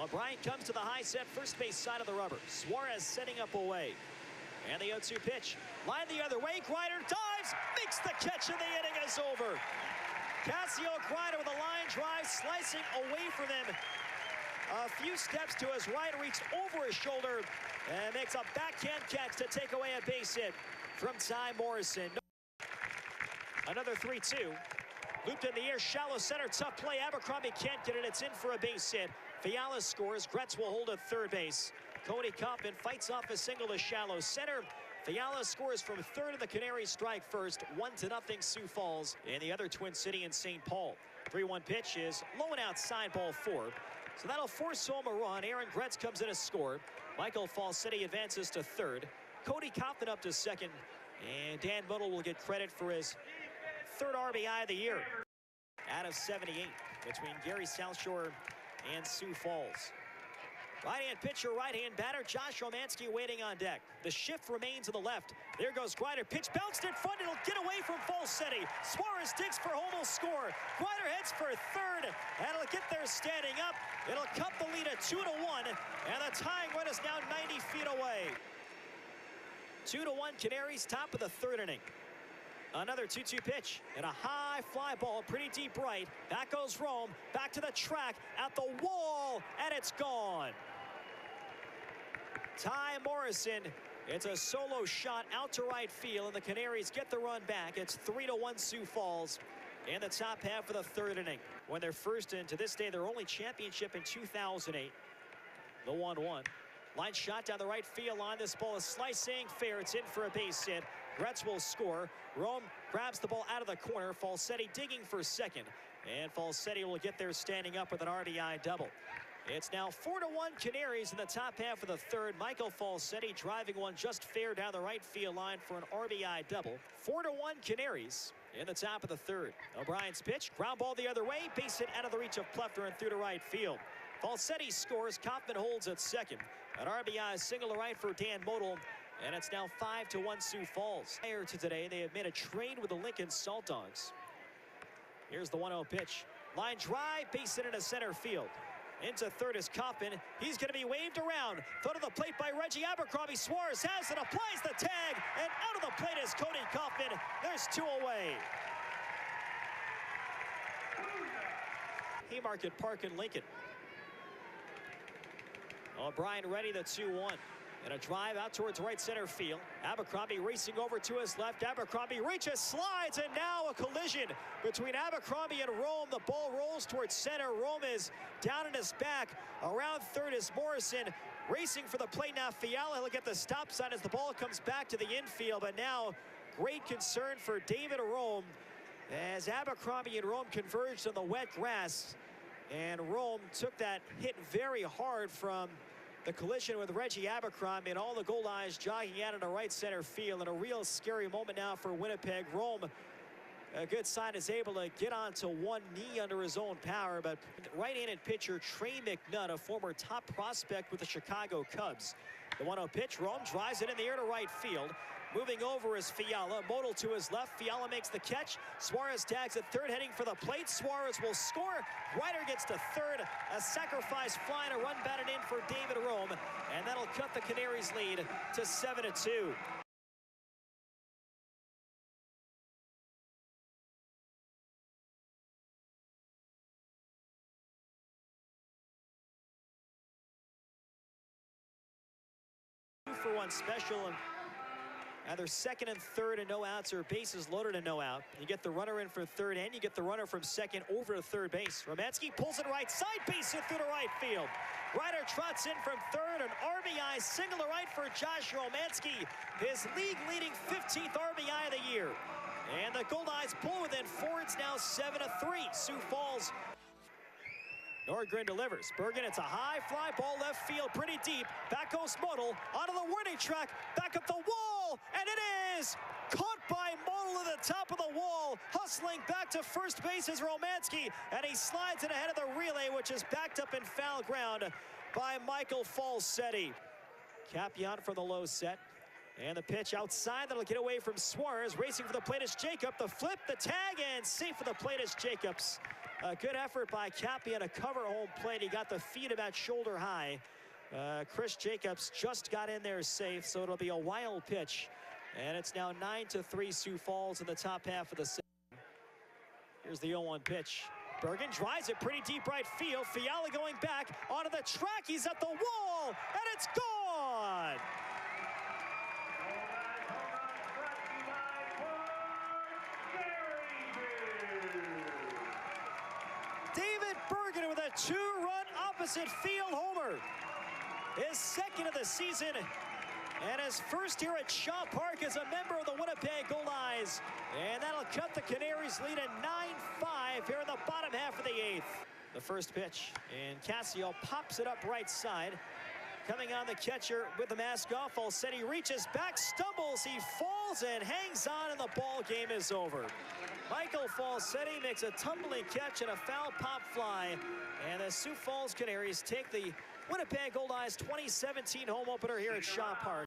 Bryant comes to the high set first base side of the rubber. Suarez setting up away. And the 0-2 pitch. Line the other way. Kreider dives. Makes the catch, and the inning is over. Cassio Kreider with a line drive, slicing away from him. A few steps to his right, reached over his shoulder, and makes a backhand catch to take away a base hit from Ty Morrison. Another 3-2. Looped in the air, shallow center, tough play. Abercrombie can't get it. It's in for a base hit. Fiala scores. Gretz will hold at third base. Cody Kaufman fights off a single to shallow center. Fiala scores from third, and the Canaries strike first. 1-0 Sioux Falls in the other Twin City in St. Paul. 3-1 pitch is low and outside, ball 4. So that'll force home a run. Aaron Gretz comes in to score. Michael Falsetti advances to third. Cody Kaufman up to second. And Dan Muddle will get credit for his third RBI of the year. Out of 78 between Gary South Shore and Sioux Falls. Right-hand pitcher, right-hand batter, Josh Romanski waiting on deck. The shift remains to the left. There goes Kreider. Pitch bounced in front. It'll get away from Falsetti. Suarez digs for home, will score. Kreider heads for third, and it'll get there standing up. It'll cut the lead at 2-1, and the tying run is now 90 feet away. 2-1 Canaries, top of the third inning. Another 2-2 pitch and a high fly ball, pretty deep right. Back goes Rome, back to the track, at the wall, and it's gone. Ty Morrison, it's a solo shot out to right field, and the Canaries get the run back. It's 3-1 Sioux Falls in the top half of the third inning. When they're first in, to this day, their only championship in 2008. The 1-1. Line shot down the right field line. This ball is slicing fair. It's in for a base hit. Gretz will score. Rome grabs the ball out of the corner. Falsetti digging for second. And Falsetti will get there standing up with an RBI double. It's now 4-1 Canaries in the top half of the third. Michael Falsetti driving one just fair down the right field line for an RBI double. 4-1 Canaries in the top of the third. O'Brien's pitch. Ground ball the other way. Base hit out of the reach of Plefter and through to right field. Falsetti scores. Kaufman holds at second. An RBI single to right for Dan Model. And it's now 5-1 Sioux Falls. Prior to today, they have made a trade with the Lincoln Salt Dogs. Here's the 1-0 pitch. Line drive, base hit into center field. Into third is Kaufman. He's going to be waved around. Throw to the plate by Reggie Abercrombie. Suarez has it, applies the tag, and out of the plate is Cody Kaufman. There's 2 away. Haymarket Park in Lincoln. O'Brien ready, the 2-1. And a drive out towards right center field. Abercrombie racing over to his left. Abercrombie reaches, slides, and now a collision between Abercrombie and Rome. The ball rolls towards center. Rome is down in his back. Around third is Morrison racing for the plate now. Fiala, he'll get the stop sign as the ball comes back to the infield. But now great concern for David Rome as Abercrombie and Rome converged on the wet grass. And Rome took that hit very hard from the collision with Reggie Abercrombie, and all the Goldeyes jogging out into right center field. And a real scary moment now for Winnipeg. Rome, a good sign, is able to get onto one knee under his own power. But right-handed pitcher Trey McNutt, a former top prospect with the Chicago Cubs. The 1-0 pitch. Rome drives it in the air to right field. Moving over is Fiala. Modal to his left. Fiala makes the catch. Suarez tags at third, heading for the plate. Suarez will score. Ryder gets to third. A sacrifice fly and a run batted in for David Rome. And that'll cut the Canaries' lead to 7-2. For one special, and they're second and third and no outs, or bases loaded and no out. You get the runner in for third, and you get the runner from second over to third base. Romanski pulls it right side, base hit through to right field. Ryder trots in from third, an RBI single to right for Josh Romanski, his league-leading 15th RBI of the year. And the Goldeyes pull within 4. It's now 7-3. Sioux Falls. Nordgren delivers. Bergen, it's a high fly ball left field, pretty deep. Back goes Modal onto the warning track, back up the wall, and it is caught by Modal at the top of the wall. Hustling back to first base is Romanski, and he slides it ahead of the relay, which is backed up in foul ground by Michael Falsetti. Capion from the low set. And the pitch outside, that'll get away from Suarez. Racing for the plate is Jacob. The flip, the tag, and safe for the plate is Jacobs. A good effort by Cappy on a cover home plate. He got the feet about shoulder high. Chris Jacobs just got in there safe, so it'll be a wild pitch. And it's now 9-3 Sioux Falls in the top half of the second. Here's the 0-1 pitch. Bergen drives it pretty deep right field. Fiala going back onto the track. He's at the wall, and it's gone. David Bergen with a 2-run opposite field homer. His second of the season, and his first here at Shaw Park as a member of the Winnipeg Goldeyes. And that'll cut the Canaries lead at 9-5 here in the bottom half of the 8th. The first pitch, and Cassio pops it up right side. Coming on the catcher with the mask off, Falsetti reaches back, stumbles, he falls and hangs on, and the ball game is over. Michael Falsetti makes a tumbling catch and a foul pop fly, and the Sioux Falls Canaries take the Winnipeg Goldeyes 2017 home opener here at Shaw Park.